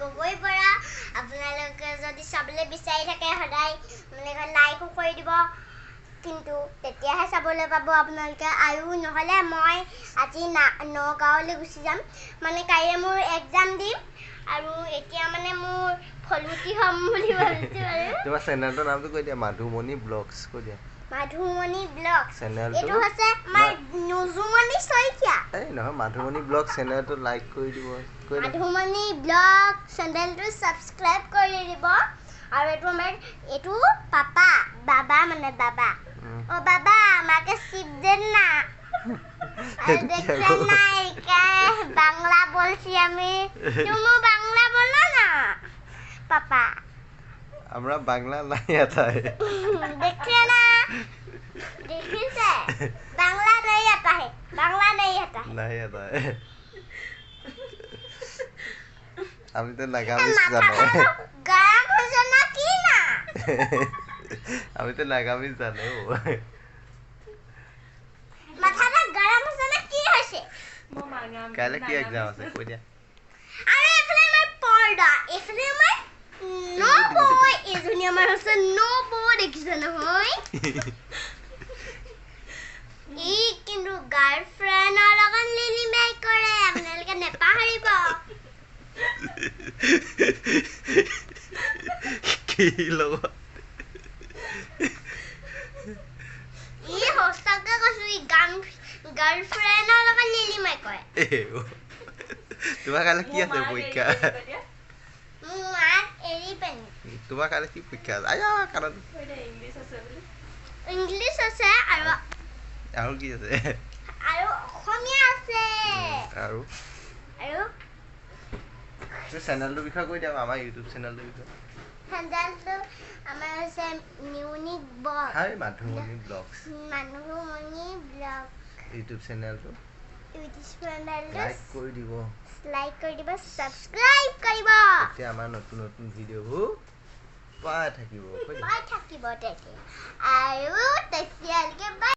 গগৈ পৰা আপোনালোকে যদি চাবলৈ বিচাৰি থাকে সদায় মানে লাইকো কৰি দিব কিন্তু তেতিয়াহে চাবলৈ পাব আপোনালোকে আৰু নহ'লে মই আজি নগাঁৱলৈ গুচি যাম মানে কাইলৈ মোৰ এক্সাম দিম আৰু এতিয়া মানে মোৰ ফলুটি হ'ম বুলি ভাবিছোঁ আৰু তোমাৰ চেনেলটোৰ নামটো কৈ দিয়া মাধুমণি ব্লগছ কৈ দিয়া মাধুমণি ব্লগ চেনেলটো এইটো হৈছে নজুমণি শইকীয়া এই নহয় মাধুমণি ব্লগ চেনেলটো লাইক কৰি দিব মাধুমণি ব্লগ চেনেলটো ছাবস্ক্ৰাইব কৰি দিব আৰু এইটো পাপা বাবা মানে বাবা ও বাবা আমাকে সিপ দেন না আরে দেখছেন না বাংলা বলছি আমি তুমি বাংলা বলো না पापा हमरा बांग्ला नहीं आता है देखिए ना देखिए से बांग्ला नहीं आता है नहीं आता है আমি তো নাগামিজ জানো গরম হচ্ছে না কি না আমি তো নাগামিজ জানো মাথাটা গরম হচ্ছে না কি হইছে কাইলে কি এক্সাম আছে কই দিয়া আরে এখানে আমার পড়া এখানে আমার নো বয় এজনী আমার হচ্ছে নো বয় দেখিছে নহয় এই কিন্তু গাৰ্লফ্ৰেন্ডৰ লগত লিলি মেক কৰে আপোনালোকে নেপাহৰিব কি লগত ই হস্তাকে কৈছো ই গাৰ্লফ্ৰেন্ডৰ লগত লিলি মেক কৰে তোমাৰ কাইলে কি আছে পৰীক্ষা মাত এৰি পেন তোমাৰ কাইলে কি পৰীক্ষা আছে আয়া কাৰণ ইংলিছ আছে আৰু কি আছে আৰু অসমীয়া আছে আৰু চেনেলটোৰ বিষয়ে কৈ দিয়া আমাৰ ইউটিউব চেনেলটোৰ বিষয়ে চেনেলটো আমাৰ আছে মিউনিক blog hi Madhumani blogs YouTube চেনেলটো লাইক কৰি দিব সাবস্ক্ৰাইব কৰিব তেতিয়া আমাৰ নতুন নতুন ভিডিঅ'বোৰ পাই থাকিব তেতিয়া আৰু তেতিয়ালৈকে